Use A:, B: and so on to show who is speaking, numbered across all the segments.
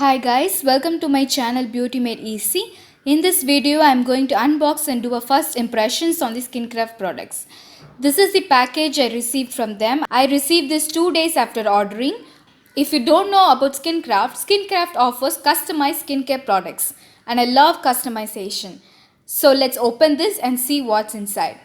A: Hi guys, welcome to my channel Beauty Made Easy. In this video, I am going to unbox and do a first impressions on the Skinkraft products. This is the package I received from them. I received this 2 days after ordering. If you don't know about Skinkraft offers customized skincare products and I love customization. So let's open this and see what's inside.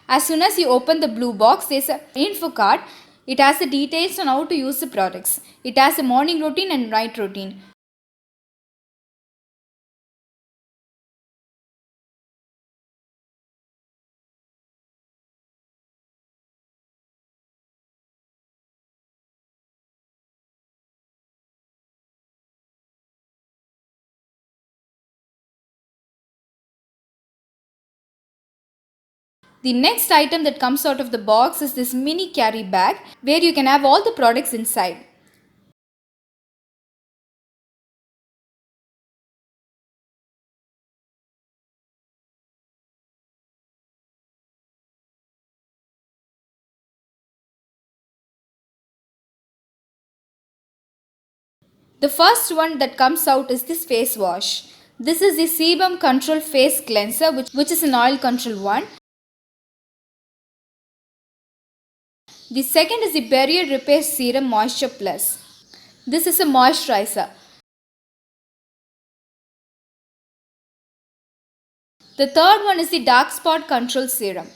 A: As soon as you open the blue box, there's an info card. It has the details on how to use the products. It has a morning routine and night routine. The next item that comes out of the box is this mini carry bag where you can have all the products inside. The first one that comes out is this face wash. This is the Sebum Control Face Cleanser which is an oil control one. The second is the Barrier Repair Serum Moisture Plus. This is a moisturizer. The third one is the Dark Spot Control Serum.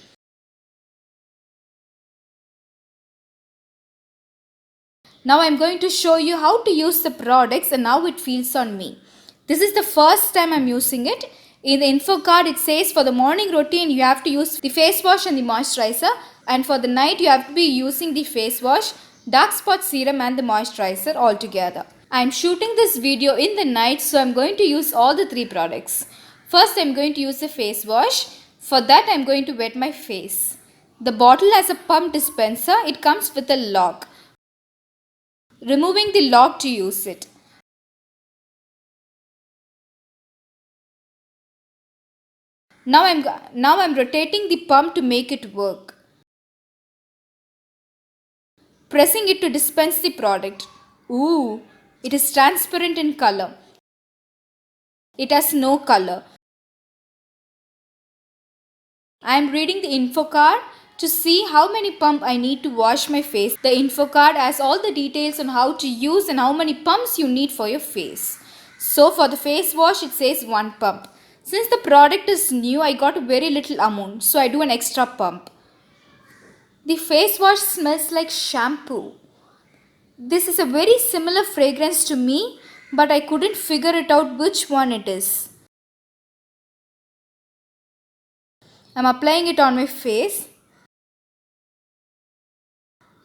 A: Now I am going to show you how to use the products and how it feels on me. This is the first time I am using it. In the info card it says for the morning routine you have to use the face wash and the moisturizer, and for the night you have to be using the face wash, dark spot serum and the moisturizer all together. I am shooting this video in the night, so I am going to use all the three products. First I am going to use the face wash. For that I am going to wet my face. The bottle has a pump dispenser. It comes with a lock. Removing the lock to use it. Now I'm rotating the pump to make it work. Pressing it to dispense the product. Ooh, it is transparent in color. It has no color. I am reading the info card to see how many pumps I need to wash my face. The info card has all the details on how to use and how many pumps you need for your face. So for the face wash it says 1 pump. Since the product is new, I got a very little amount, so I do an extra pump. The face wash smells like shampoo. This is a very similar fragrance to me, but I couldn't figure it out which one it is. I'm applying it on my face.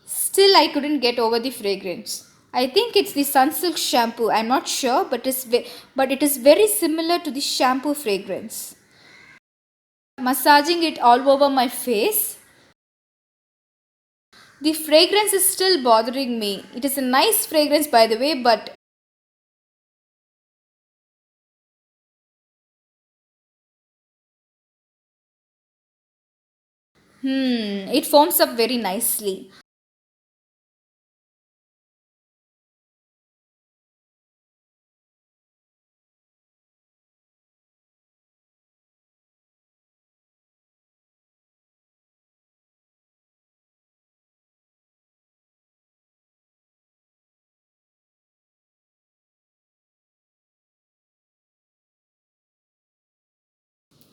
A: Still I couldn't get over the fragrance. I think it's the Sunsilk shampoo. I'm not sure, but it is very similar to the shampoo fragrance. Massaging it all over my face. The fragrance is still bothering me. It is a nice fragrance by the way, but it foams up very nicely.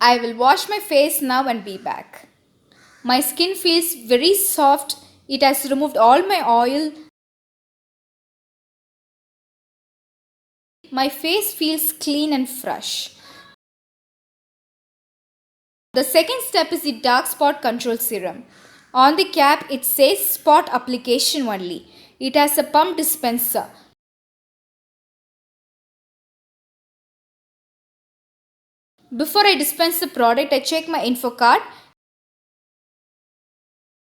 A: I will wash my face now and be back. My skin feels very soft. It has removed all my oil. My face feels clean and fresh. The second step is the dark spot control serum. On the cap it says spot application only. It has a pump dispenser. Before I dispense the product, I check my info card.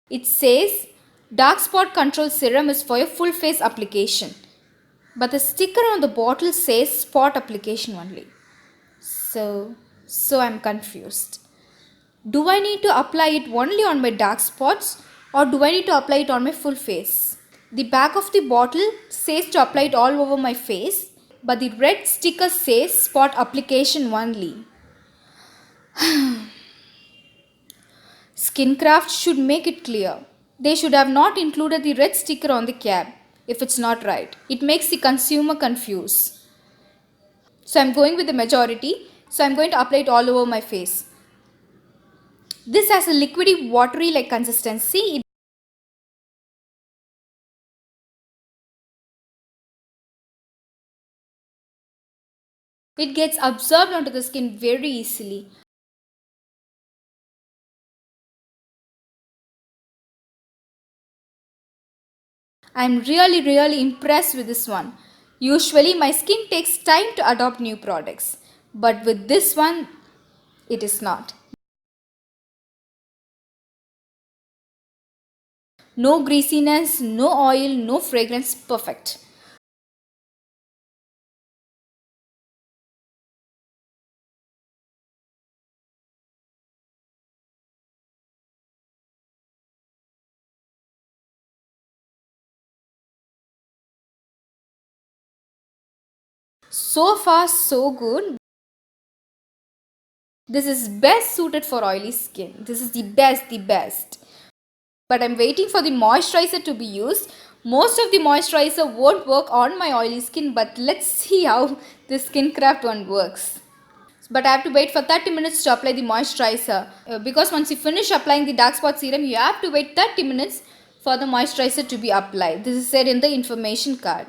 A: It says dark spot control serum is for your full face application. But the sticker on the bottle says spot application only. So I'm confused. Do I need to apply it only on my dark spots or do I need to apply it on my full face? The back of the bottle says to apply it all over my face, but the red sticker says spot application only. Skinkraft should make it clear. They should have not included the red sticker on the cap if it's not right. It makes the consumer confused. So I'm going with the majority. So I'm going to apply it all over my face. This has a liquidy watery like consistency. It gets absorbed onto the skin very easily. I'm really impressed with this one. Usually my skin takes time to adopt new products, but with this one, it is not. No greasiness, no oil, no fragrance, perfect. So far so good. This is best suited for oily skin. This is the best. But I'm waiting for the moisturizer to be used. Most of the moisturizer won't work on my oily skin, but let's see how this Skinkraft one works. But I have to wait for 30 minutes to apply the moisturizer. Because once you finish applying the dark spot serum, you have to wait 30 minutes for the moisturizer to be applied. This is said in the information card.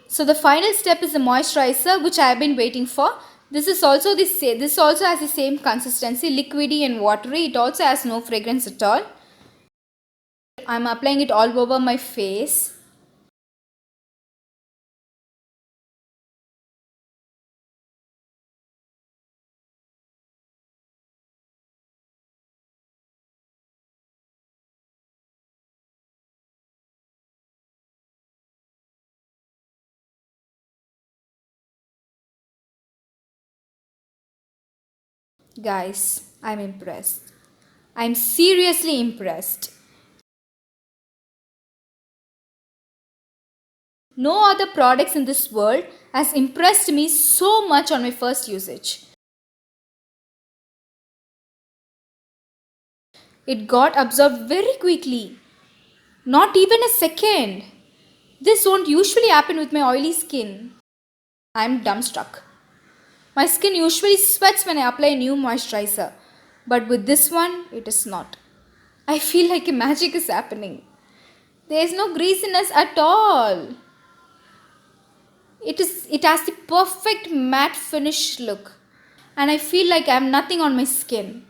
A: So the final step is the moisturizer, which I have been waiting for. This also has the same consistency, liquidy and watery. It also has no fragrance at all. I'm applying it all over my face. Guys, I'm impressed. I'm seriously impressed. No other products in this world has impressed me so much on my first usage. It got absorbed very quickly. Not even a second. This won't usually happen with my oily skin. I'm dumbstruck. My skin usually sweats when I apply a new moisturizer. But with this one, it is not. I feel like a magic is happening. There is no greasiness at all. It has the perfect matte finish look. And I feel like I have nothing on my skin.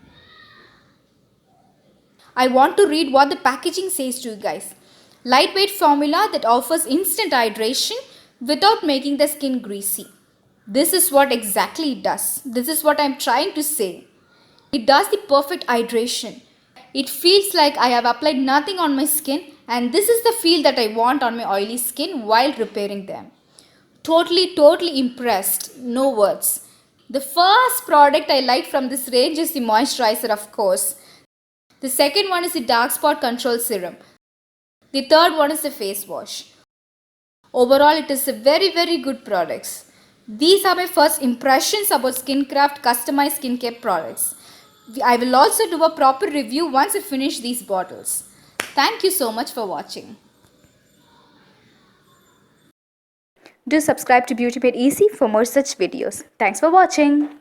A: I want to read what the packaging says to you guys. Lightweight formula that offers instant hydration without making the skin greasy. This is what exactly it does. This is what I'm trying to say. It does the perfect hydration. It feels like I have applied nothing on my skin, and this is the feel that I want on my oily skin while repairing them. Totally impressed. No words. The first product I like from this range is the moisturizer, of course. The second one is the dark spot control serum. The third one is the face wash. Overall, it is a very good products. These are my first impressions about Skinkraft customized skincare products. I will also do a proper review once I finish these bottles. Thank you so much for watching. Do subscribe to Beauty Made Easy for more such videos. Thanks for watching.